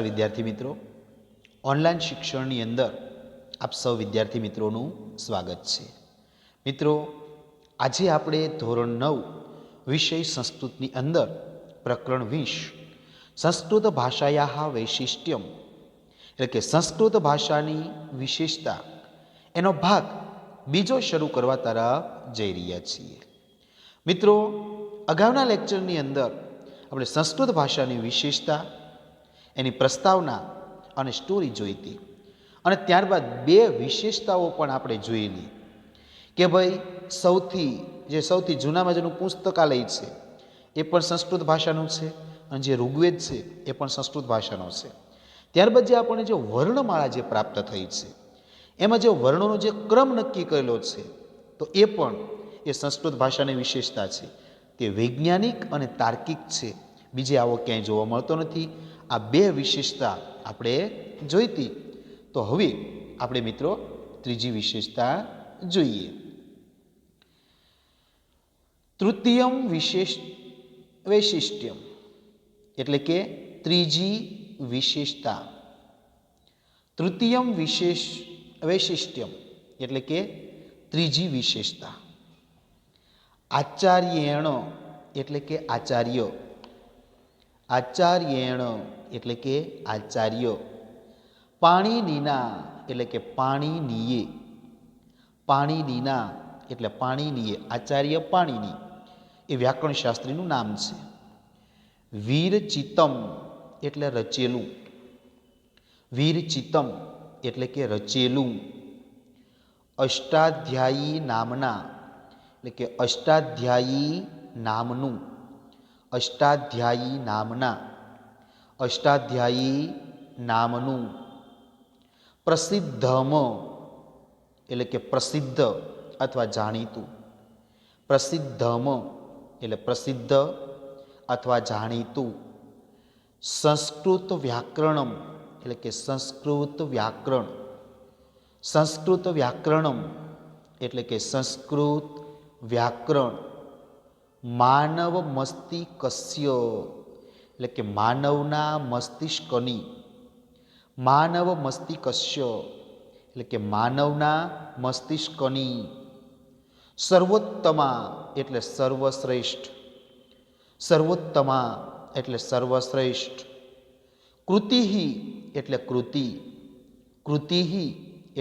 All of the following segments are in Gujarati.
વિદ્યાર્થી મિત્રો, ઓનલાઈન શિક્ષણની અંદર આપ સૌ વિદ્યાર્થી મિત્રોનું સ્વાગત છે. મિત્રો, આજે આપણે ધોરણ 9 વિષય સંસ્કૃતની અંદર પ્રકરણ 20 સંસ્કૃત ભાષાયા વૈશિષ્ટ્યમ એટલે કે સંસ્કૃત ભાષાની વિશેષતા એનો ભાગ બીજો શરૂ કરવા તરફ જઈ રહ્યા છીએ. મિત્રો, અગાઉના લેક્ચરની અંદર આપણે સંસ્કૃત ભાષાની વિશેષતા, એની પ્રસ્તાવના અને સ્ટોરી જોઈ હતી અને ત્યારબાદ બે વિશેષતાઓ પણ આપણે જોયેલી કે ભાઈ સૌથી જૂનામાં જૂનું પુસ્તકાલય છે એ પણ સંસ્કૃત ભાષાનું છે અને જે ઋગ્વેદ છે એ પણ સંસ્કૃત ભાષાનો છે. ત્યારબાદ જે આપણને જે વર્ણમાળા જે પ્રાપ્ત થઈ છે એમાં જે વર્ણોનો જે ક્રમ નક્કી કરેલો છે તો એ પણ એ સંસ્કૃત ભાષાની વિશેષતા છે. તે વૈજ્ઞાનિક અને તાર્કિક છે, બીજે આવો ક્યાંય જોવા મળતો નથી. આ બે વિશેષતા આપણે જોઈતી. તો હવે આપણે મિત્રો ત્રીજી વિશેષતા જોઈએ. તૃતીયમ વૈશિષ્ટ્યમ એટલે કે ત્રીજી વિશેષતા. તૃતીયમ વૈશિષ્ટ્યમ એટલે કે ત્રીજી વિશેષતા. આચાર્યેણ એટલે કે આચાર્ય, આચાર્યેણ એટલે કે આચાર્ય, પાણીનીના એટલે કે પાણીનીએ, પાણીનીના એટલે પાણીનીએ, આચાર્ય પાણીની એ વ્યાકરણ શાસ્ત્રીનું નામ છે. વીરચિતમ એટલે રચેલું, વીરચિતમ એટલે કે રચેલું. અષ્ટાધ્યાયી નામના એટલે કે અષ્ટાધ્યાયી નામનું, અષ્ટાધ્યાયી નામના, અષ્ટાધ્યાયી નામનું. પ્રસિદ્ધમ એટલે કે પ્રસિદ્ધ અથવા જાણીતું, પ્રસિદ્ધમ એટલે પ્રસિદ્ધ અથવા જાણીતું. સંસ્કૃત વ્યાકરણમ એટલે કે સંસ્કૃત વ્યાકરણ, સંસ્કૃત વ્યાકરણમ એટલે કે સંસ્કૃત વ્યાકરણ. માનવ મસ્તિષ્કસ્ય એટલે કે માનવના મસ્તિષ્કની, માનવ મસ્તિષ્કસ્ય એટલે કે માનવના મસ્તિષ્કની. સર્વોત્તમા એટલે સર્વશ્રેષ્ઠ, સર્વોત્તમા એટલે સર્વશ્રેષ્ઠ. કૃતિ એટલે કૃતિ, કૃતિ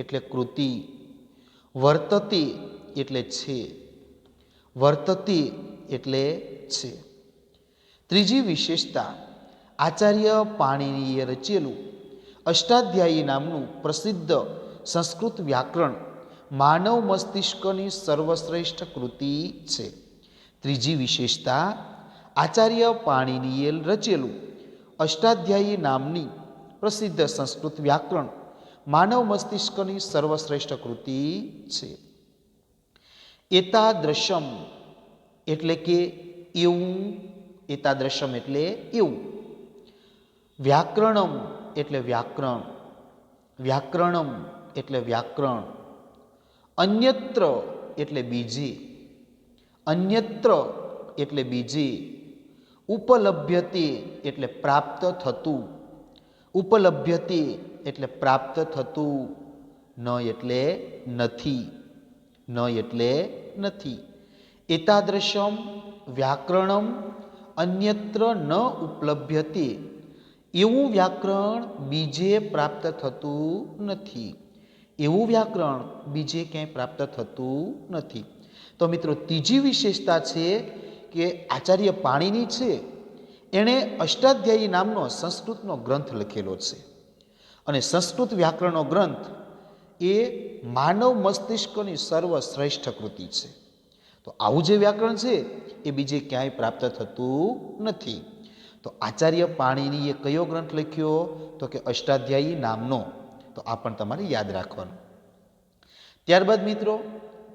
એટલે કૃતિ. વર્તતે એટલે છે, વર્તતે એટલે છે. ત્રીજી વિશેષતા, આચાર્ય પાણીનીએ રચેલું અષ્ટાધ્યાયી નામનું પ્રસિદ્ધ સંસ્કૃત વ્યાકરણ માનવ મસ્તિષ્કની સર્વશ્રેષ્ઠ કૃતિ છે. ત્રીજી વિશેષતા, આચાર્ય પાણીનીએ રચેલું અષ્ટાધ્યાયી નામની પ્રસિદ્ધ સંસ્કૃત વ્યાકરણ માનવ મસ્તિષ્કની સર્વશ્રેષ્ઠ કૃતિ છે. એતાદ્રશમ એટલે કે એવું, એતાદ્રશમ એટલે એવું. વ્યાકરણમ એટલે વ્યાકરણ, વ્યાકરણમ એટલે વ્યાકરણ. અન્યત્ર એટલે બીજે, અન્યત્ર એટલે બીજે. ઉપલભ્યતે એટલે પ્રાપ્ત થતું, ઉપલભ્યતે એટલે પ્રાપ્ત થતું. ન એટલે નથી, ન એટલે નથી. એતાદ્રશમ વ્યાકરણમ અન્યત્ર ન ઉપલભ્યતે, એવું વ્યાકરણ બીજે પ્રાપ્ત થતું નથી, એવું વ્યાકરણ બીજે ક્યાંય પ્રાપ્ત થતું નથી. તો મિત્રો, ત્રીજી વિશેષતા છે કે આચાર્ય પાણીની છે એણે અષ્ટાધ્યાયી નામનો સંસ્કૃતનો ગ્રંથ લખેલો છે અને સંસ્કૃત વ્યાકરણનો ગ્રંથ એ માનવ મસ્તિષ્કની સર્વશ્રેષ્ઠ કૃતિ છે. તો આવું જે વ્યાકરણ છે એ બીજે ક્યાંય પ્રાપ્ત થતું નથી. તો આચાર્ય પાણીનીએ કયો ગ્રંથ લખ્યો? તો કે અષ્ટાધ્યાયી નામનો. તો આ પણ તમારે યાદ રાખવાનું. ત્યારબાદ મિત્રો,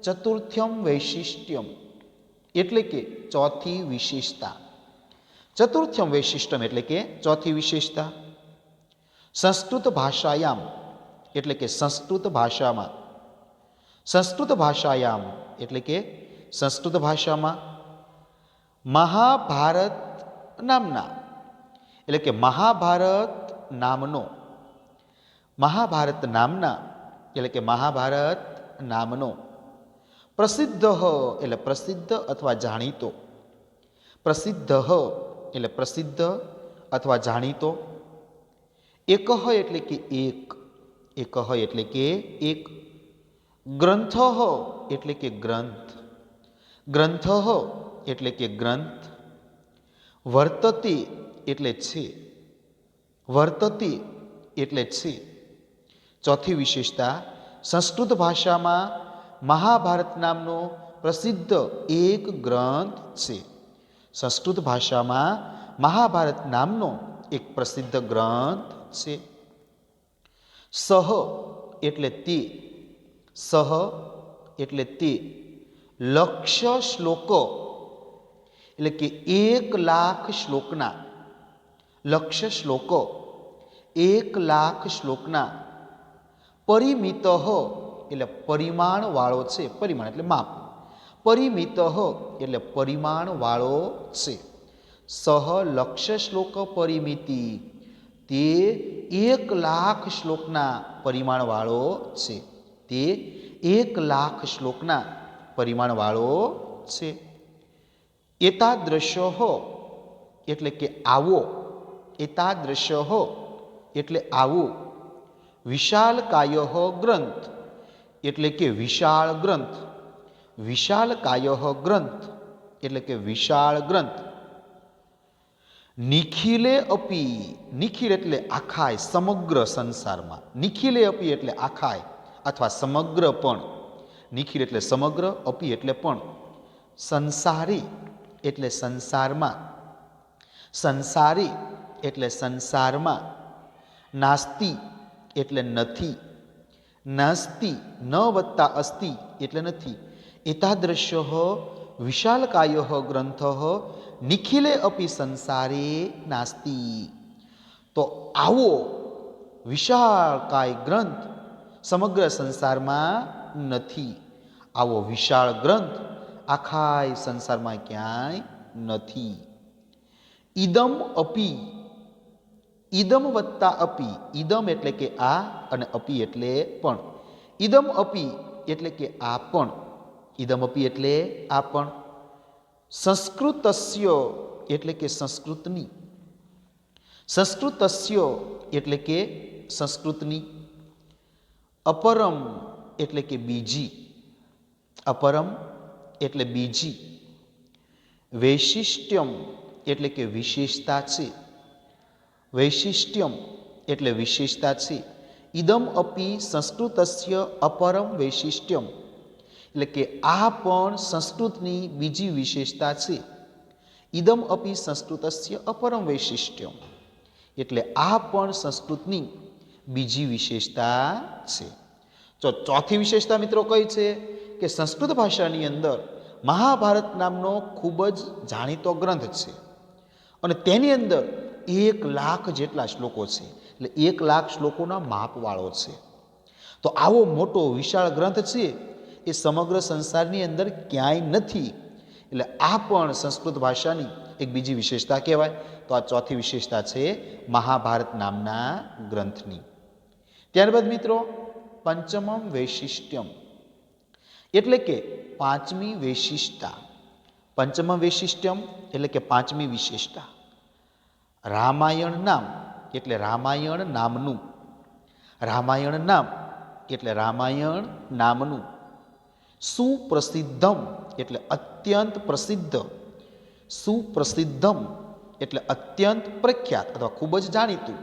ચતુર્થ્યમ વૈશિષ્ટ્યમ એટલે કે ચોથી વિશેષતા. ચતુર્થ્યમ વૈશિષ્ટ્યમ એટલે કે ચોથી વિશેષતા. સંસ્કૃત ભાષાયામ એટલે કે સંસ્કૃત ભાષામાં, સંસ્કૃત ભાષાયામ એટલે કે સંસ્કૃત ભાષામાં. મહાભારત નામના એટલે કે મહાભારત નામનો મહાભારત નામના એટલે કે મહાભારત નામનો પ્રસિદ્ધ એટલે પ્રસિદ્ધ અથવા જાણીતો, પ્રસિદ્ધ એટલે પ્રસિદ્ધ અથવા જાણીતો, એકહ એટલે કે એક, એકહ એટલે કે એક, ગ્રંથ એટલે કે ગ્રંથ, ગ્રંથ એટલે કે ગ્રંથ, વર્તતે એટલે છે, વર્તતે એટલે છે. ચોથી વિશેષતા, સંસ્કૃત ભાષામાં મહાભારત નામનો પ્રસિદ્ધ એક ગ્રંથ છે. સંસ્કૃત ભાષામાં મહાભારત નામનો એક પ્રસિદ્ધ ગ્રંથ છે. સહ એટલે તે, સહ એટલે તે, લક્ષ્ય શ્લોક એટલે કે 1,00,000 શ્લોકના, લક્ષ્ય શ્લોક 1,00,000 શ્લોકના, પરિમિત એટલે પરિમાણ વાળો છે, પરિમાણ એટલે માપ, પરિમિત એટલે પરિમાણ વાળો છે. સહ લક્ષ્ય શ્લોક પરિમિતિ, તે 1,00,000 શ્લોકના પરિમાણ વાળો છે, તે 1,00,000 શ્લોકના પરિમાણ વાળો છે. એતાદ્રશ્ય એટલે કે આવો, એતાદ્રશ્ય એટલે આવો, વિશાલકાય ગ્રંથ એટલે કે વિશાળ ગ્રંથ, વિશાલકાય ગ્રંથ એટલે કે વિશાળ ગ્રંથ. નિખિલે અપી, નિખિલ એટલે આખાય, સમગ્ર સંસારમાં, નિખિલે અપી એટલે આખાય અથવા સમગ્ર પણ, નિખિલ એટલે સમગ્ર, અપી એટલે પણ, સંસારી એટલે સંસારમાં, સંસારી એટલે સંસારમાં, નાસ્તિ એટલે નથી, નાસ્તિ ન વત્તા અસ્તિ એટલે નથી. એતાદ્રશ્ય વિશાલકાય ગ્રંથ નિખિલે અપી સંસારે નાસ્તિ. તો આવો વિશાળકાય ગ્રંથ સમગ્ર સંસારમાં નથી, આવો વિશાળ ગ્રંથ આખાય સંસારમાં ક્યાંય નથી. ઇદમ અપી, ઇદમ વત્તા અપી, ઇદમ એટલે કે આ અને અપી એટલે પણ, ઇદમ અપી એટલે કે આ પણ, ઇદમ અપી એટલે આ પણ, સંસ્કૃતસ્ય એટલે કે સંસ્કૃતની, સંસ્કૃતસ્ય એટલે કે સંસ્કૃતની, અપરમ એટલે કે બીજી, અપરમ એટલે બીજી, વૈશિષ્ટ્યમ એટલે કે વિશેષતા છે, વૈશિષ્ટ્યમ એટલે વિશેષતા છે. ઇદમ અપી સંસ્કૃતસ્ય અપરમ વૈશિષ્ટ્યમ એટલે કે આ પણ સંસ્કૃતની બીજી વિશેષતા છે. ઇદમ અપી સંસ્કૃતસ્ય અપરમ વૈશિષ્ટ્યમ એટલે આ પણ સંસ્કૃતની બીજી વિશેષતા છે. ચોથી વિશેષતા મિત્રો કઈ છે કે સંસ્કૃત ભાષાની અંદર મહાભારત નામનો ખૂબ જ જાણીતો ગ્રંથ છે અને તેની અંદર 1,00,000 જેટલા શ્લોકો છે, એટલે 1,00,000 શ્લોકોના માપવાળો છે. તો આવો મોટો વિશાળ ગ્રંથ છે એ સમગ્ર સંસારની અંદર ક્યાંય નથી, એટલે આ પણ સંસ્કૃત ભાષાની એક બીજી વિશેષતા કહેવાય. તો આ ચોથી વિશેષતા છે મહાભારત નામના ગ્રંથની. ત્યારબાદ મિત્રો પંચમમ વૈશિષ્ટ્યમ એટલે કે પાંચમી વૈશિષ્ટતા, પંચમ વૈશિષ્ટ્યમ એટલે કે પાંચમી વિશેષતા. રામાયણ નામ એટલે રામાયણ નામનું, રામાયણ નામ એટલે રામાયણ નામનું, સુપ્રસિદ્ધમ એટલે અત્યંત પ્રસિદ્ધ, સુપ્રસિદ્ધમ એટલે અત્યંત પ્રખ્યાત અથવા ખૂબ જ જાણીતું,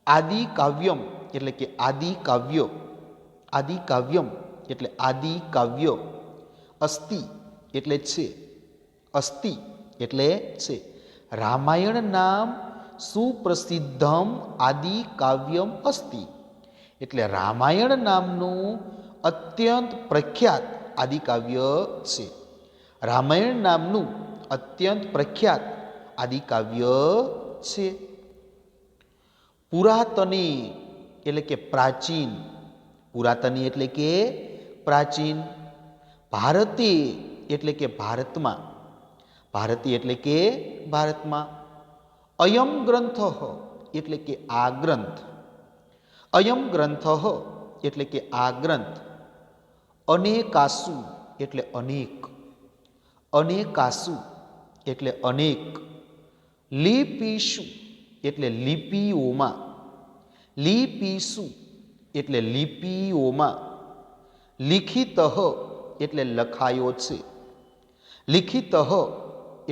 આદિ કાવ્યમ એટલે કે આદિ કાવ્ય, આદિ કાવ્યમ એટલે આદિ કાવ્ય, અસ્તિ એટલે છે, અસ્તિ એટલે છે. રામાયણ નામ સુપ્રસિદ્ધમ આદિ કાવ્યમ અસ્તિ એટલે રામાયણ નામનું અત્યંત પ્રખ્યાત આદિકાવ્ય છે. રામાયણ નામનું અત્યંત પ્રખ્યાત આદિકાવ્ય છે. પુરાતની એટલે કે પ્રાચીન, પુરાતની એટલે કે પ્રાચીન, ભારતે એટલે કે ભારતમાં, ભારતી એટલે કે ભારતમાં, અયમ ગ્રંથ એટલે કે આ ગ્રંથ, અયમ ગ્રંથ એટલે કે આ ગ્રંથ, અનેકાસુ એટલે અનેક, અનેકાસુ એટલે અનેક, લિપિષુ એટલે લિપિઓમાં, લિપિસુ એટલે લિપિઓમાં, લિખિત એટલે લખાયો છે, લિખિત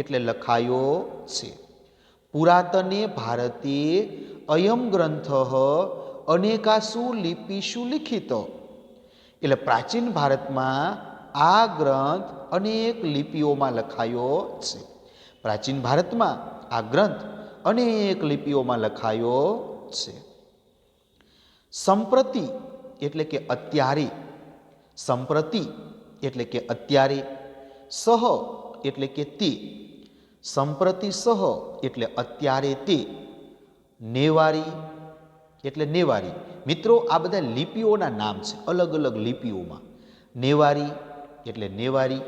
એટલે લખાયો છે. પુરાતને ભારતે અયમ ગ્રંથ અનેકાસુ લિપિષુ લિખિત, એટલે પ્રાચીન ભારતમાં આ ગ્રંથ અનેક લિપિઓમાં લખાયો છે. પ્રાચીન ભારતમાં આ ગ્રંથ અનેક લિપિઓમાં લખાયો છે. સંપ્રતિ એટલે કે અત્યારે, સંપ્રતિ એટલે કે અત્યારે, સહ એટલે કે તે, સંપ્રતિ સહ એટલે અત્યારે તે, નેવારી એટલે નેવારી. મિત્રો આ બધા લિપિઓના નામ છે, અલગ અલગ લિપિઓમાં. નેવારી એટલે નેવારી,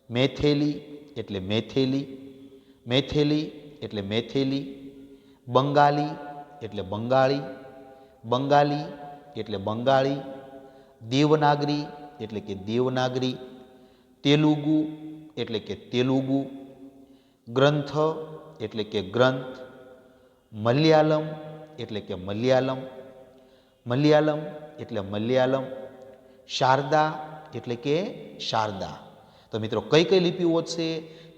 મેથેલી એટલે મેથેલી, મેથેલી એટલે મેથેલી, બંગાળી એટલે બંગાળી, બંગાળી એટલે બંગાળી, દેવનાગરી એટલે કે દેવનાગરી, તેલુગુ એટલે કે તેલુગુ, ગ્રંથ એટલે કે ગ્રંથ, મલયાલમ એટલે કે મલયાલમ, મલયાલમ એટલે મલયાલમ, શારદા એટલે કે શારદા. તો મિત્રો કઈ કઈ લિપિઓ છે?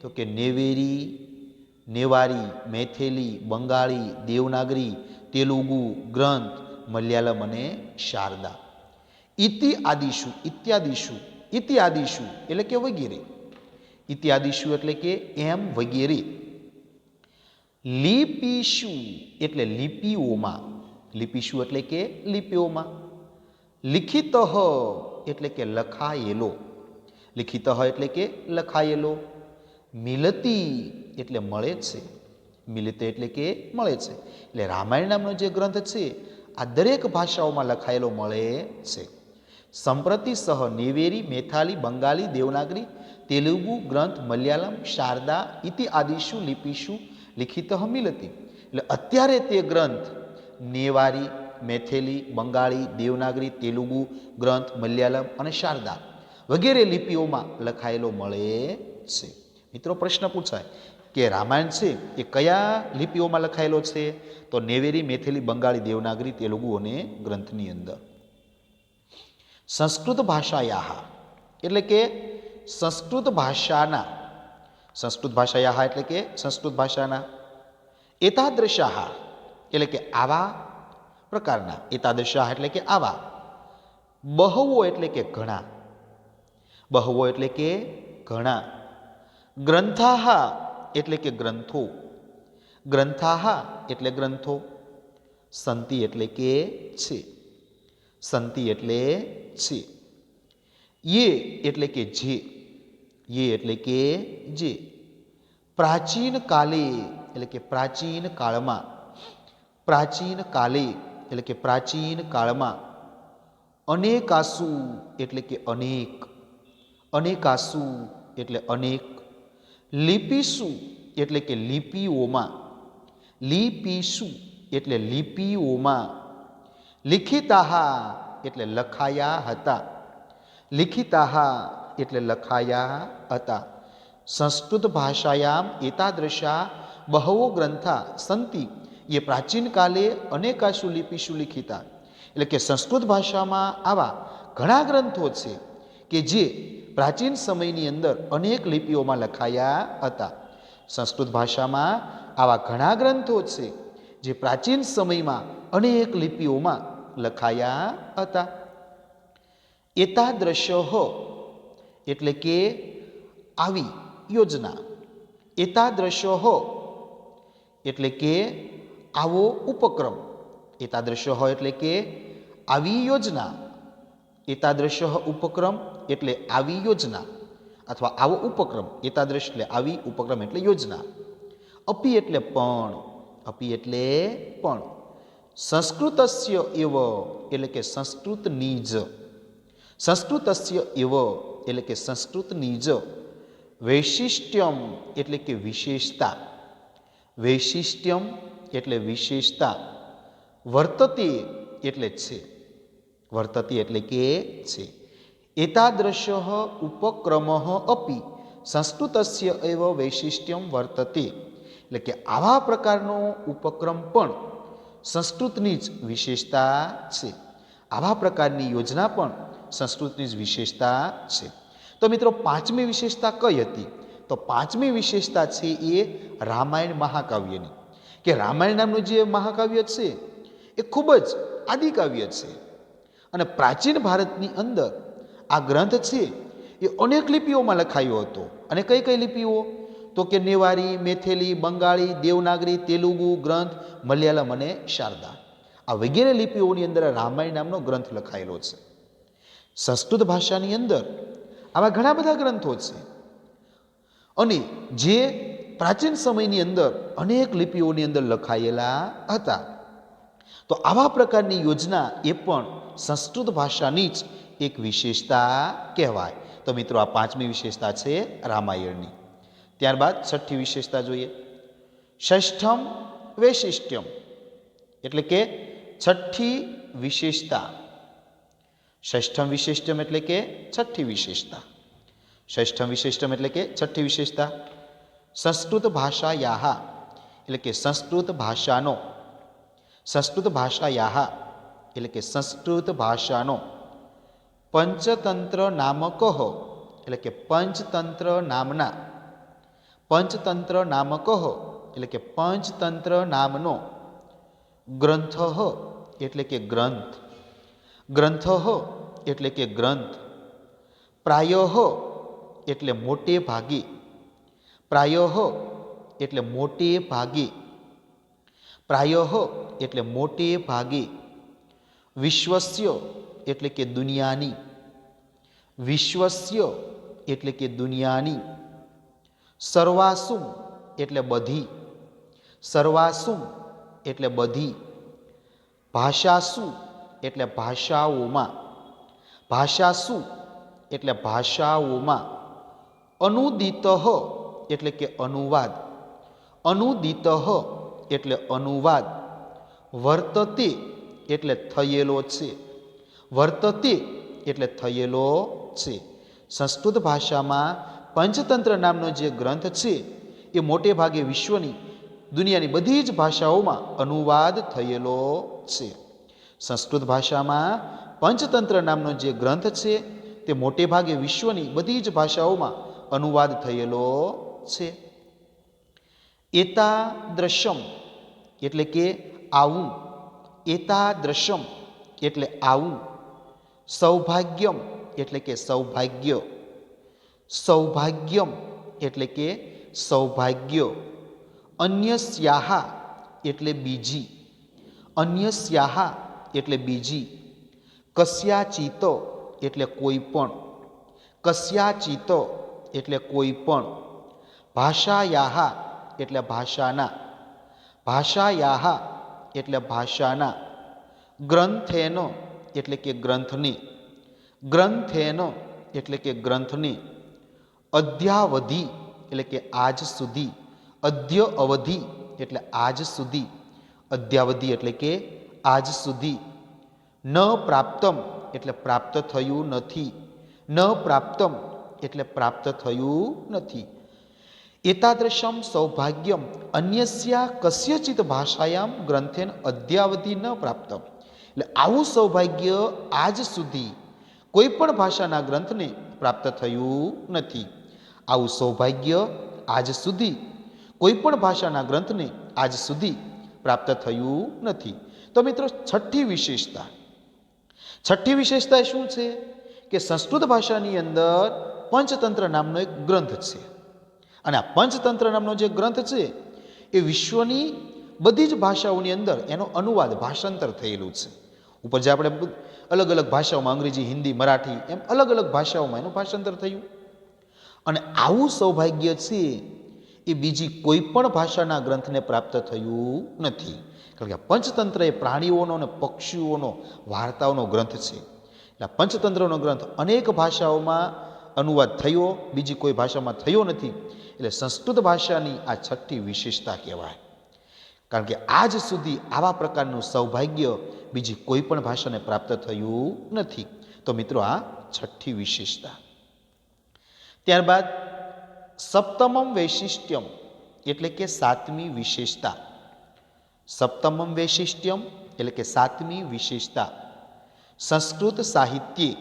તો કે નેવેરી, નેવારી, મેથેલી, બંગાળી, દેવનાગરી, તેલુગુ, ગ્રંથ, મલયાલમ અને શારદા. ઇતિ આદિશુ, ઇત્યાદિશુ, ઇત્યાદિશુ એટલે કે વગેરે, ઇત્યાદિશુ એટલે કે એમ વગેરે. લિપિષુ એટલે લિપિઓમાં, લિપિષુ એટલે કે લિપિઓમાં. લિખિત એટલે કે લખાયેલો, લિખિત એટલે કે લખાયેલો. મિલતી એટલે મળે છે, મિલતે એટલે કે મળે છે. એટલે રામાયણ નામનો જે ગ્રંથ છે આ દરેક ભાષાઓમાં લખાયેલો મળે છે. સંપ્રતિ સહ નેવેરી, મેથાલી, બંગાળી, દેવનાગરી, તેલુગુ, ગ્રંથ, મલયાલમ, શારદા, ઇતિ આદિશુ લિપિષુ લિખિત મિલતી. એટલે અત્યારે તે ગ્રંથ નેવારી, મેથેલી, બંગાળી, દેવનાગરી, તેલુગુ, ગ્રંથ, મલયાલમ અને શારદા વગેરે લિપિઓમાં લખાયેલો મળે છે. મિત્રો પ્રશ્ન પૂછાય કે રામાયણ છે એ કયા લિપિઓમાં લખાયેલો છે? તો નેવેરી, મેથેલી, બંગાળી, દેવનાગરી, તેલુગુ અને ગ્રંથની અંદર. સંસ્કૃત ભાષાયાહ એટલે કે સંસ્કૃત ભાષાના, સંસ્કૃત ભાષાયાહ એટલે કે સંસ્કૃત ભાષાના, એતાદૃશાહ એટલે કે આવા પ્રકારના, એતાદૃશાહ એટલે કે આવા, બહવો એટલે કે ઘણા, બહવો એટલે કે ઘણા, ગ્રંથાહ એટલે કે ગ્રંથો, ગ્રંથાહ એટલે ગ્રંથો, સંતિ એટલે કે છે, સંતિ એટલે છે, યે એટલે કે જે, યે એટલે કે જે, પ્રાચીન કાલે એટલે કે પ્રાચીન કાળમાં, પ્રાચીન કાલે એટલે કે પ્રાચીન કાળમાં, અનેકાસુ એટલે કે અનેક, અનેકાસુ એટલે અનેક, લિપિસુ એટલે કે લિપિઓમાં, લિપિસુ એટલે લિપિઓમાં, લિખિતાહ એટલે લખાયા હતા, લિખિતાહ એટલે લખાયા હતા. સંસ્કૃત ભાષાયામ એતાદૃશા બહવો ગ્રંથા સંતિ એ પ્રાચીન કાલે અનેકાસુ લિપિસુ લિખિતા. એટલે કે સંસ્કૃત ભાષામાં આવા ઘણા ગ્રંથો છે કે જે પ્રાચીન સમયની અંદર અનેક લિપિઓમાં લખાયા હતા. સંસ્કૃત ભાષામાં આવા ઘણા ગ્રંથો છે જે પ્રાચીન સમયમાં અનેક લિપિઓમાં લખાયા હતા. એતાદૃશઃ એટલે કે આવી યોજના, એતાદૃશઃ એટલે કે આવો ઉપક્રમ, એતાદૃશઃ એટલે કે આવી યોજના, એતાદૃશઃ ઉપક્રમ એટલે આવી યોજના અથવા આવો ઉપક્રમ, એતાદૃશ એટલે આવી, ઉપક્રમ એટલે યોજના. અપી એટલે પણ, અપી એટલે પણ, સંસ્કૃતસ્ય એવ એટલે કે સંસ્કૃતની જ, સંસ્કૃતસ્ય એવ એટલે કે સંસ્કૃતની જ, વૈશિષ્ટ્યમ એટલે કે વિશેષતા, વૈશિષ્ટ્યમ એટલે વિશેષતા, વર્તતે એટલે છે, વર્તતે એટલે કે છે. એતાદૃશ ઉપક્રમ અપી સંસ્કૃતસ્ય એવ વૈશિષ્ટ્યમ વર્તતે, એટલે કે આવા પ્રકારનો ઉપક્રમ પણ સંસ્કૃતની જ વિશેષતા છે. આવા પ્રકારની યોજના પણ સંસ્કૃતની જ વિશેષતા છે. તો મિત્રો પાંચમી વિશેષતા કઈ હતી? તો પાંચમી વિશેષતા છે એ રામાયણ મહાકાવ્યની, કે રામાયણ નામનું જે મહાકાવ્ય છે એ ખૂબ જ આદિકાવ્ય છે અને પ્રાચીન ભારતની અંદર આ ગ્રંથ છે એ અનેક લિપિઓમાં લખાયો હતો. અને કઈ કઈ લિપિઓ? તો કે નેવારી, મેથેલી, બંગાળી, દેવનાગરી, તેલુગુ ગ્રંથ, મલયાલમ અને શારદા, આ વગેરે લિપિઓની અંદર રામાયણ નામનો ગ્રંથ લખાયેલો છે. સંસ્કૃત ભાષાની અંદર આવા ઘણા બધા ગ્રંથો છે અને જે પ્રાચીન સમયની અંદર અનેક લિપિઓની અંદર લખાયેલા હતા. તો આવા પ્રકારની યોજના એ પણ સંસ્કૃત ભાષાની જ એક વિશેષતા કહેવાય. તો મિત્રો આ પાંચમી વિશેષતા છે રામાયણની. ત્યારબાદ છઠ્ઠી વિશેષતા જોઈએ, ષષ્ઠમ વૈશિષ્ટ્યમ, એટલે કે છઠ્ઠી વિશેષતા. ષષ્ઠમ વિશેષ્ટમ એટલે કે છઠ્ઠી વિશેષતા. ષષ્ઠમ વિશેષ્ટમ એટલે કે છઠ્ઠી વિશેષતા. સંસ્કૃત ભાષાયાહ, એટલે કે સંસ્કૃત ભાષાનો, સંસ્કૃત ભાષાયાહ એટલે કે સંસ્કૃત ભાષાનો પંચતંત્ર નામક, એટલે કે પંચતંત્ર નામના, પંચતંત્ર નામક એટલે કે પંચતંત્ર નામનો ગ્રંથ એટલે કે ગ્રંથ, ગ્રંથ એટલે કે ગ્રંથ, પ્રાયઃ એટલે મોટે ભાગે, પ્રાયઃ એટલે મોટે ભાગે, પ્રાયઃ એટલે મોટે ભાગે, વિશ્વસ્ય એટલે કે દુનિયાની, વિશ્વસ્ય એટલે કે દુનિયાની, સર્વાસુમ એટલે બધી, સર્વાસુમ એટલે બધી, ભાષાસુ એટલે ભાષાઓમાં, ભાષાસુ એટલે ભાષાઓમાં, અનુદિત એટલે કે અનુવાદ, અનુદિત એટલે અનુવાદ, વર્તતે એટલે થયેલો છે, વર્તતે એટલે થયેલો છે. સંસ્કૃત ભાષામાં પંચતંત્ર નામનો જે ગ્રંથ છે એ મોટે ભાગે વિશ્વની, દુનિયાની બધી જ ભાષાઓમાં અનુવાદ થયેલો છે. સંસ્કૃત ભાષામાં પંચતંત્ર નામનો જે ગ્રંથ છે તે મોટે ભાગે વિશ્વની બધી જ ભાષાઓમાં અનુવાદ થયેલો છે. એતાદ્રશમ એટલે કે આવું, એતાદ્રશમ એટલે આવું, સૌભાગ્યમ એટલે કે સૌભાગ્ય, સૌભાગ્યમ એટલે કે સૌભાગ્ય, અન્યસ્યાહા એટલે બીજી, અન્યસ્યાહા એટલે બીજી, કસ્યાચિત એટલે કોઈ પણ, કસ્યાચિત એટલે કોઈ પણ, ભાષાયાહા એટલે ભાષાના, ભાષાયાહા એટલે ભાષાના, ગ્રંથેન એટલે કે ગ્રંથની, ગ્રંથેન એટલે કે ગ્રંથની, અદ્યાવધિ એટલે કે આજ સુધી, અદ્ય અવધિ એટલે આજ સુધી, અદ્યાવધિ એટલે કે આજ સુધી, ન પ્રાપ્તમ એટલે પ્રાપ્ત થયું નથી, ન પ્રાપ્તમ એટલે પ્રાપ્ત થયું નથી. એતાદૃશમ સૌભાગ્યમ અન્યસ્યા કસ્યચિત ભાષાયામ ગ્રંથેન અદ્યાવધિ ન પ્રાપ્તમ, એટલે આવું સૌભાગ્ય આજ સુધી કોઈ પણ ભાષાના ગ્રંથને પ્રાપ્ત થયું નથી. આવું સૌભાગ્ય આજ સુધી કોઈ પણ ભાષાના ગ્રંથને આજ સુધી પ્રાપ્ત થયું નથી. તો મિત્રો છઠ્ઠી વિશેષતા, છઠ્ઠી વિશેષતા શું છે કે સંસ્કૃત ભાષાની અંદર પંચતંત્ર નામનો એક ગ્રંથ છે અને આ પંચતંત્ર નામનો જે ગ્રંથ છે એ વિશ્વની બધી જ ભાષાઓની અંદર એનો અનુવાદ, ભાષાંતર થયેલું છે. ઉપર જે આપણે અલગ અલગ ભાષાઓમાં, અંગ્રેજી, હિન્દી, મરાઠી એમ અલગ અલગ ભાષાઓમાં એનું ભાષાંતર થયું. અને આવું સૌભાગ્ય છે એ બીજી કોઈ પણ ભાષાના ગ્રંથને પ્રાપ્ત થયું નથી. કારણ કે પંચતંત્ર એ પ્રાણીઓનો અને પક્ષીઓનો, વાર્તાઓનો ગ્રંથ છે. એટલે પંચતંત્રનો ગ્રંથ અનેક ભાષાઓમાં અનુવાદ થયો, બીજી કોઈ ભાષામાં થયો નથી. એટલે સંસ્કૃત ભાષાની આ છઠ્ઠી વિશેષતા કહેવાય. કારણ કે આજ સુધી આવા પ્રકારનું સૌભાગ્ય બીજી કોઈ પણ ભાષાને પ્રાપ્ત થયું નથી. તો મિત્રો આ છઠ્ઠી વિશેષતા. ત્યારબાદ સપ્તમમ વૈશિષ્ટ્યમ એટલે કે સાતમી વિશેષતા. સપ્તમમ વૈશિષ્ટ્યમ એટલે કે સાતમી વિશેષતા. સંસ્કૃત સાહિત્ય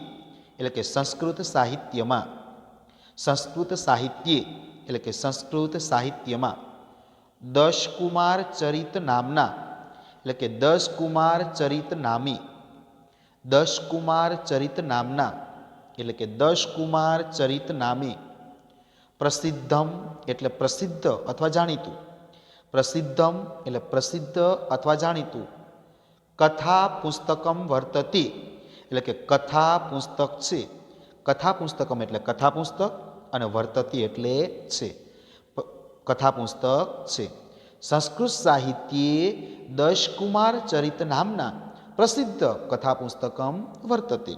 એટલે કે સંસ્કૃત સાહિત્યમાં, સંસ્કૃત સાહિત્ય એટલે કે સંસ્કૃત સાહિત્યમાં દશકુમાર ચરિત નામના એટલે કે દશકુમાર ચરિત નામી, દશકુમાર ચરિત નામના એટલે કે દશકુમાર ચરિત નામે પ્રસિદ્ધમ એટલે પ્રસિદ્ધ અથવા જાણીતું, પ્રસિદ્ધમ એટલે પ્રસિદ્ધ અથવા જાણીતું કથા પુસ્તકમ વર્તતે એટલે કે કથા પુસ્તક છે. કથા પુસ્તકમ એટલે કથા પુસ્તક અને વર્તતે એટલે છે, કથા પુસ્તક છે. સંસ્કૃત સાહિત્યે દશકુમાર ચરિત નામના પ્રસિદ્ધ કથા પુસ્તકમ વર્તતે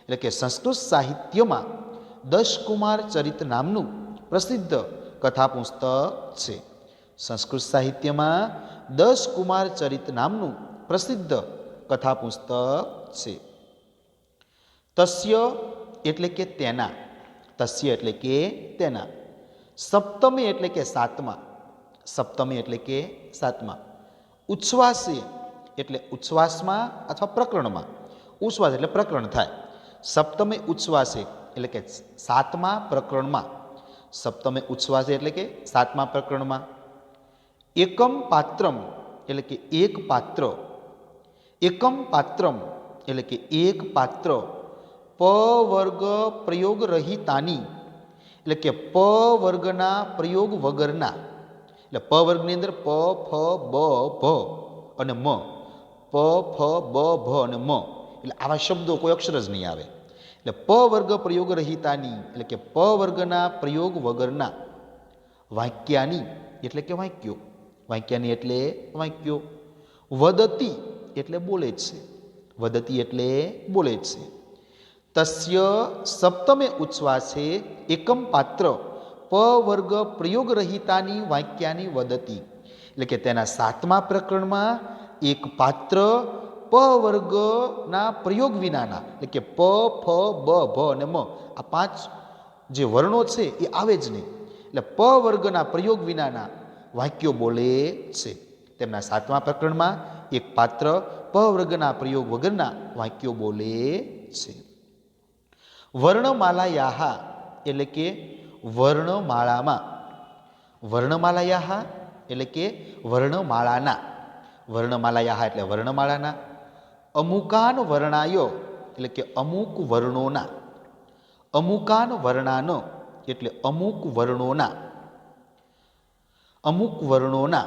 એટલે કે સંસ્કૃત સાહિત્યમાં દશકુમાર ચરિત નામનું પ્રસિદ્ધ કથા પુસ્તક છે. સંસ્કૃત સાહિત્યમાં દશકુમાર ચરિત નામનું પ્રસિદ્ધ કથા પુસ્તક છે. તસ્ય એટલે કે તેના, તસ્ય એટલે કે તેના. સપ્તમી એટલે કે સાતમા, સપ્તમી એટલે કે સાતમા. ઉચ્છ્વાસે એટલે ઉચ્છ્વાસમાં અથવા પ્રકરણમાં, ઉચ્છ્વાસ એટલે પ્રકરણ થાય. સપ્તમે ઉચ્છ્વાસે એટલે કે સાતમા પ્રકરણમાં, સપ્તમે ઉચ્છ્વાસે એટલે કે સાતમા પ્રકરણમાં. એકમ પાત્રમ એટલે કે એક પાત્ર, એકમ પાત્રમ એટલે કે એક પાત્ર પ વર્ગ પ્રયોગ રહિતાની એટલે કે પ વર્ગના પ્રયોગ વગરના, એટલે પ વર્ગની અંદર પ ફ બ ભ અને મ, પ ફ બ ભ અને મ, એટલે આવા શબ્દો કોઈ અક્ષર જ નહીં આવે. એટલે પ વર્ગ પ્રયોગ રહિતાની એટલે કે પ વર્ગના પ્રયોગ વગરના વાક્યાની એટલે કે વાક્યો, વાક્યાની એટલે વાક્યો. વદતી એટલે બોલે છે, વદતી એટલે બોલે છે. તસ્ય સપ્તમે ઉચ્છ્વાસે એકમ પાત્ર પ વર્ગ પ્રયોગ રહિતાની વાક્યાની વદતી એટલે કે તેના સાતમા પ્રકરણમાં એક પાત્ર પ વર્ગના પ્રયોગ વિનાના એટલે કે પ ફ બ ભ અને મ આ પાંચ જે વર્ણો છે એ આવે જ નહીં, એટલે પ વર્ગના પ્રયોગ વિનાના વાક્યો બોલે છે. તેમના સાતમા પ્રકરણમાં એક પાત્ર પ વર્ગના પ્રયોગ વગરના વાક્યો બોલે છે. વર્ણમાલાયાહા એટલે કે વર્ણમાળામાં, વર્ણમાલાયાહા એટલે કે વર્ણમાળાના, વર્ણમાલાયાહા એટલે વર્ણમાળાના. અમુકાન વર્ણાયો એટલે કે અમુક વર્ણોના, અમુકાન વર્ણાનો એટલે અમુક વર્ણોના, અમુક વર્ણોના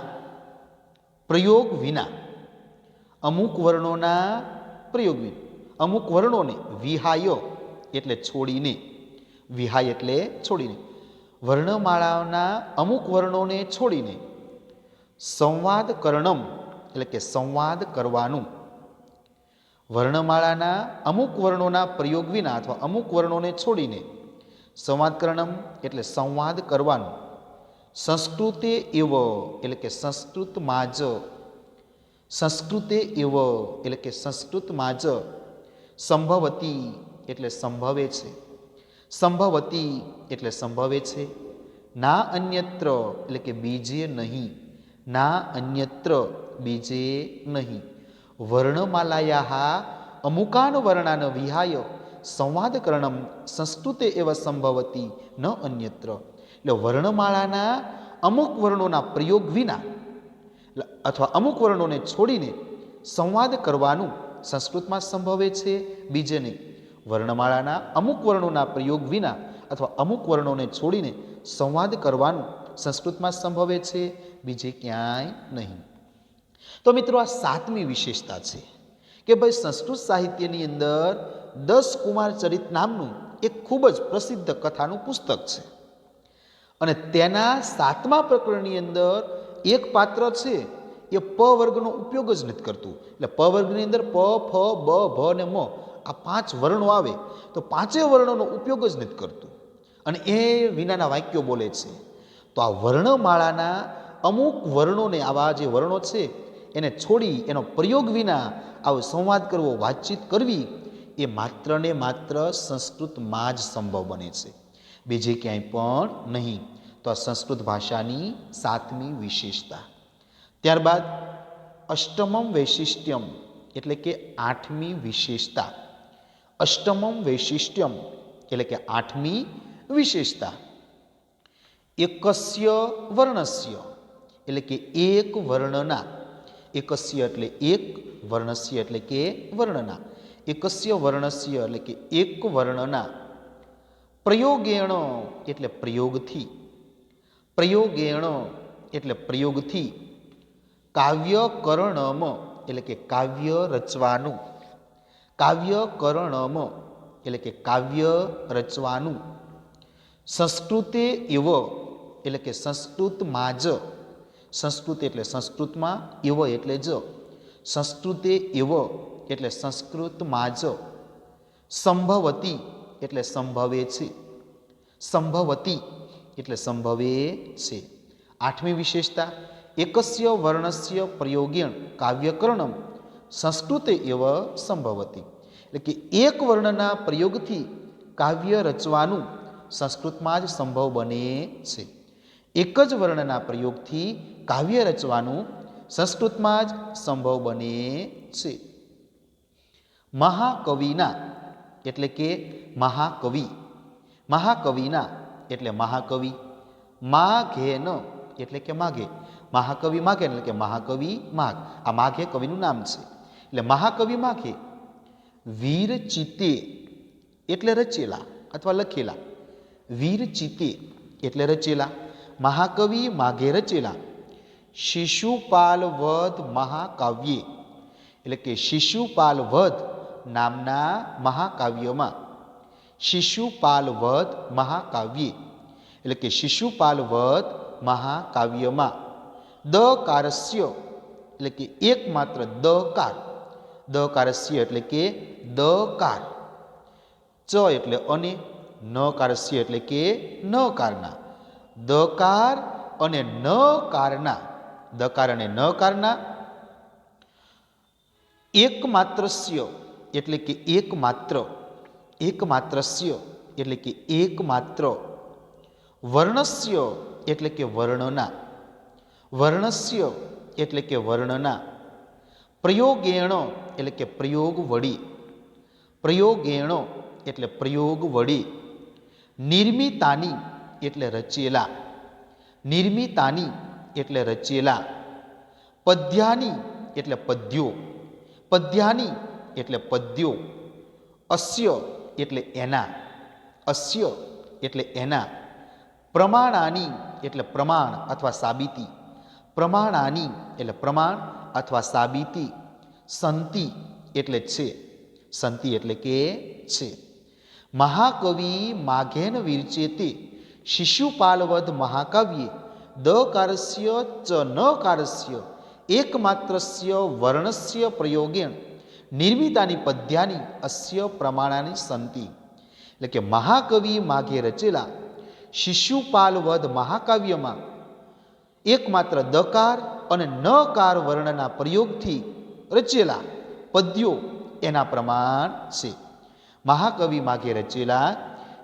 પ્રયોગ વિના, અમુક વર્ણોના પ્રયોગ વિના. અમુક વર્ણોને વિહાયો એટલે છોડીને, વિહાય એટલે છોડીને, વર્ણમાળાના અમુક વર્ણોને છોડીને. સંવાદ કરણમ એટલે કે સંવાદ કરવાનું, વર્ણમાળાના અમુક વર્ણોના પ્રયોગ વિના અથવા અમુક વર્ણોને છોડીને સંવાદ કરણમ એટલે સંવાદ કરવાનું. સંસ્કૃતે એવ એટલે કે સંસ્કૃતમાં જ, સંસ્કૃતે એવ એટલે કે સંસ્કૃતમાં જ. સંભવતી એટલે સંભવે છે, સંભવતી એટલે સંભવે છે. ના અન્યત્ર એટલે કે બીજે નહીં, ના અન્યત્ર બીજે નહીં. વર્ણમાલાયાહા અમુકાન વર્ણાન વિહાય સંવાદકરણમ સંસ્કૃતે એવ સંભવતી ન અન્યત્ર. એટલે વર્ણમાળાના અમુક વર્ણોના પ્રયોગ વિના અથવા અમુક વર્ણોને છોડીને સંવાદ કરવાનું સંસ્કૃતમાં સંભવે છે, બીજે નહીં. વર્ણમાળાના અમુક વર્ણોના પ્રયોગ વિના અથવા અમુક વર્ણોને છોડીને સંવાદ કરવાનું સંસ્કૃતમાં સંભવે છે, બીજે ક્યાંય નહીં. તો મિત્રો આ સાતમી વિશેષતા છે કે ભાઈ સંસ્કૃત સાહિત્યની અંદર દશકુમાર ચરિત નામનું એક ખૂબ જ પ્રસિદ્ધ કથાનું પુસ્તક છે અને તેના સાતમા પ્રકરણની અંદર એક પાત્ર છે એ પ વર્ગનો ઉપયોગ જ નથી કરતું. એટલે પ વર્ગની અંદર પ ફ બ ભ અને મ આ પાંચ વર્ણો આવે તો પાંચેય વર્ણોનો ઉપયોગ જ નથી કરતું અને એ વિનાના વાક્યો બોલે છે. તો આ વર્ણમાળાના અમુક વર્ણોને, આવા જે વર્ણો છે એને છોડી એનો પ્રયોગ વિના આવો સંવાદ કરવો, વાતચીત કરવી એ માત્ર ને માત્ર સંસ્કૃતમાં જ સંભવ બને છે, બીજે ક્યાંય પણ નહીં. તો આ સંસ્કૃત ભાષાની 7મી વિશેષતા. ત્યારબાદ અષ્ટમમ વૈશિષ્ટ્યમ એટલે કે 8મી વિશેષતા. અષ્ટમમ વૈશિષ્ટ્યમ એટલે કે 8મી વિશેષતા. એકસ્ય વર્ણસ્ય એટલે કે એક વર્ણના, એકસ્ય એટલે એક, વર્ણસ્ય એટલે કે વર્ણના, એકસ્ય વર્ણસ્ય એટલે કે એક વર્ણના, પ્રયોગેણ એટલે પ્રયોગથી, પ્રયોગેણ એટલે પ્રયોગથી, કાવ્યકરણમ એટલે કે કાવ્ય રચવાનું, કાવ્યકરણમ એટલે કે કાવ્ય રચવાનું, સંસ્કૃતે એવ એટલે કે સંસ્કૃતમાં જ, સંસ્કૃત એટલે સંસ્કૃતમાં, એવ એટલે જ, સંસ્કૃતે એવ એટલે સંસ્કૃતમાં જ, સંભવતી એટલે સંભવે છે, સંભવતી એટલે સંભવે છે. 8મી વિશેષતા એકસ્ય વર્ણસ્ય પ્રયોગેણ કાવ્યકરણમ સંસ્કૃતે એવ સંભવતી એટલે કે એક વર્ણના પ્રયોગથી કાવ્ય રચવાનું સંસ્કૃતમાં જ સંભવ બને છે. એક જ વર્ણના પ્રયોગથી કાવ્ય રચવાનું સંસ્કૃતમાં જ સંભવ બને છે. મહાકવિના એટલે કે મહાકવિ, મહાકવિના એટલે મહાકવિ, માઘેન એટલે કે માઘે, મહાકવિ માઘેન એટલે કે મહાકવિ માઘ, આ માઘે કવિનું નામ છે. એટલે મહાકવિ માઘે વીરચિતે એટલે રચેલા અથવા લખેલા, વીરચિતે એટલે રચેલા, મહાકવિ માઘે રચેલા શિશુપાલ વધ મહાકાવ્યે એટલે કે શિશુપાલ વધ નામના મહાકાવ્યમાં, શિશુપાલ વધ મહાકાવ્યે એટલે કે શિશુપાલ વધ મહાકાવ્યમાં, દકારસ્ય એટલે કે એકમાત્ર દકાર, દકારસ્ય એટલે કે દકાર, ચ એટલે અને, નકારસ્ય એટલે કે નકારના, દકાર અને નકારના, દકાર અને નકારના, એકમાત્રસ્ય એટલે કે એકમાત્ર, એકમાત્રસ્ય એટલે કે એકમાત્ર, વર્ણસ્ય એટલે કે વર્ણના, વર્ણસ્ય એટલે કે વર્ણના, પ્રયોગેણ એટલે કે પ્રયોગ વળી, પ્રયોગેણ એટલે પ્રયોગ વળી, નિર્મિતાની એટલે રચેલા, નિર્મિતાની એટલે રચેલા, પદ્યાની એટલે પદ્યો, પદ્યાની એટલે પદ્યો, અસ્ય એટલે એના, અસ્ય એટલે એના, પ્રમાણાની એટલે પ્રમાણ અથવા સાબિતી, પ્રમાણાની એટલે પ્રમાણ અથવા સાબિતી, સંતિ એટલે છે, સંતિ એટલે કે છે. મહાકવિ માઘેન વિરચેતે શિશુપાલવધ મહાકાવ્યે દકારસ્ય ચ નકારસ્ય એકમાત્રસ્ય વર્ણસ્ય પ્રયોગેણ નિર્મિતાની પદ્યાની અસ્ય પ્રમાણાની સંતિ. એટલે કે મહાકવિ માઘે રચેલા શિશુપાલવધ મહાકાવ્યમાં એકમાત્ર દકાર અને નકાર વર્ણના પ્રયોગથી રચેલા પદ્યો એના પ્રમાણ છે. મહાકવિ માઘે રચેલા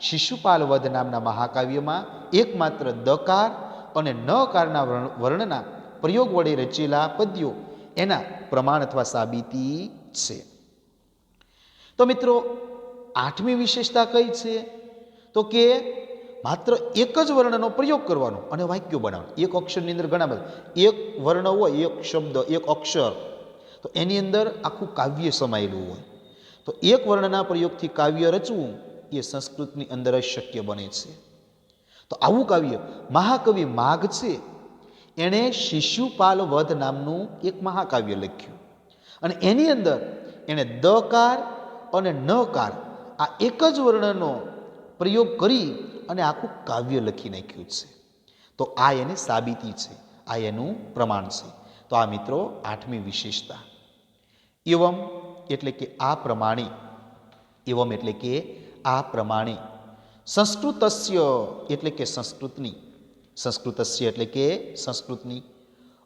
શિશુપાલવધ નામના મહાકાવ્યમાં એકમાત્ર દકાર અને નકારના વર્ણના પ્રયોગ વડે રચેલા પદ્યો એના પ્રમાણ અથવા સાબિતી છે. તો મિત્રો 8મી વિશેષતા કઈ છે? તો કે માત્ર એક જ વર્ણનો પ્રયોગ કરવાનો અને વાક્યો બનાવવાનું. એક અક્ષરની અંદર ઘણા બધા, એક વર્ણ હોય, એક શબ્દ, એક અક્ષર, તો એની અંદર આખું કાવ્ય સમાયેલું હોય. તો એક વર્ણના પ્રયોગથી કાવ્ય રચવું એ સંસ્કૃતની અંદર જ શક્ય બને છે. તો આવું કાવ્ય મહાકવિ માઘ છે એણે શિશુપાલ વધ નામનું એક મહાકાવ્ય લખ્યું અને એની અંદર એણે દકાર અને નકાર આ એક જ વર્ણનો પ્રયોગ કરી અને આખું કાવ્ય લખી નાખ્યું છે. તો આ એની સાબિતી છે, આ એનું પ્રમાણ છે. તો આ મિત્રો 8મી વિશેષતા. એવમ એટલે કે આ પ્રમાણે, એવમ એટલે કે આ પ્રમાણે, સંસ્કૃતસ્ય એટલે કે સંસ્કૃતની, સંસ્કૃતસ્ય એટલે કે સંસ્કૃતની,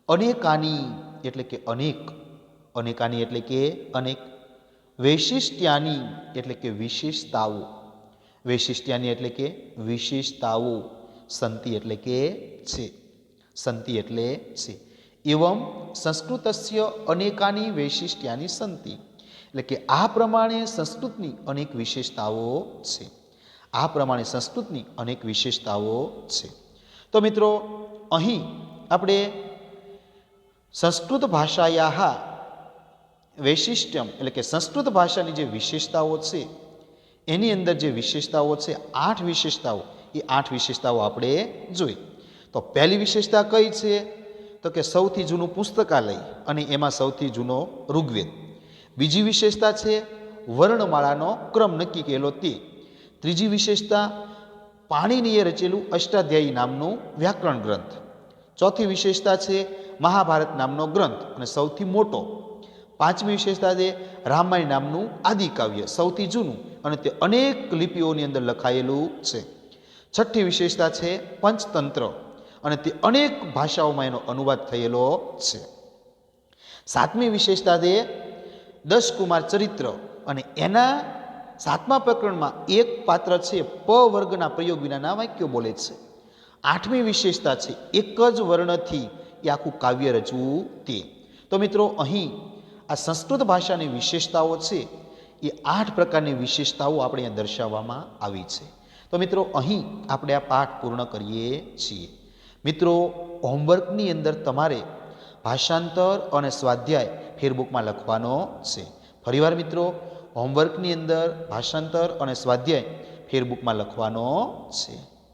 અનેકાની એટલે કે અનેક, અનેકાની એટલે કે અનેક, વૈશિષ્ટ્યાની એટલે કે વિશેષતાઓ, વૈશિષ્ટ્યાની એટલે કે વિશેષતાઓ, સંતિ એટલે કે છે, સંતિ એટલે છે. એવમ સંસ્કૃતસ્ય અનેકાની વૈશિષ્ટ્યાની સંતિ, એટલે કે આ પ્રમાણે સંસ્કૃતની અનેક વિશેષતાઓ છે, આ પ્રમાણે સંસ્કૃતની અનેક વિશેષતાઓ છે. તો મિત્રો અહીં આપણે સંસ્કૃત ભાષાયા વૈશિષ્ટ્યમ એટલે કે સંસ્કૃત ભાષાની જે વિશેષતાઓ છે એની અંદર જે વિશેષતાઓ છે 8 વિશેષતાઓ, એ 8 વિશેષતાઓ આપણે જોઈ. તો પહેલી વિશેષતા કઈ છે? તો કે સૌથી જૂનું પુસ્તકાલય અને એમાં સૌથી જૂનો ઋગ્વેદ. બીજી વિશેષતા છે વર્ણમાળાનો ક્રમ નક્કી કરેલો તે. ત્રીજી વિશેષતા પાણિનીએ રચેલું અષ્ટાધ્યાયી નામનું વ્યાકરણ ગ્રંથ. ચોથી વિશેષતા છે મહાભારત નામનો ગ્રંથ અને સૌથી મોટો. પાંચમી વિશેષતા છે રામાયણ નામનું આદિકાવ્ય, સૌથી જૂનું અને તે અનેક લિપિઓની અંદર લખાયેલું છે. છઠ્ઠી વિશેષતા છે પંચતંત્ર અને તે અનેક ભાષાઓમાં એનો અનુવાદ થયેલો છે. સાતમી વિશેષતા છે 10 કુમાર ચરિત્ર અને એના 7મા પ્રકરણમાં એક પાત્ર છે પ વર્ગના પ્રયોગ વિનાના વાક્યો બોલે છે. આઠમી વિશેષતા છે એક જ વર્ણથી એ આખું કાવ્ય રચવું તે. તો મિત્રો અહીં આ સંસ્કૃત ભાષાની વિશેષતાઓ છે એ 8 પ્રકારની વિશેષતાઓ આપણે અહીંયા દર્શાવવામાં આવી છે. તો મિત્રો અહીં આપણે આ પાઠ પૂર્ણ કરીએ છીએ. મિત્રો હોમવર્કની અંદર તમારે ભાષાંતર અને સ્વાધ્યાય ફેરબુકમાં લખવાનો છે. ફરીવાર મિત્રો હોમવર્કની અંદર ભાષાંતર અને સ્વાધ્યાય ફેરબુકમાં લખવાનો છે.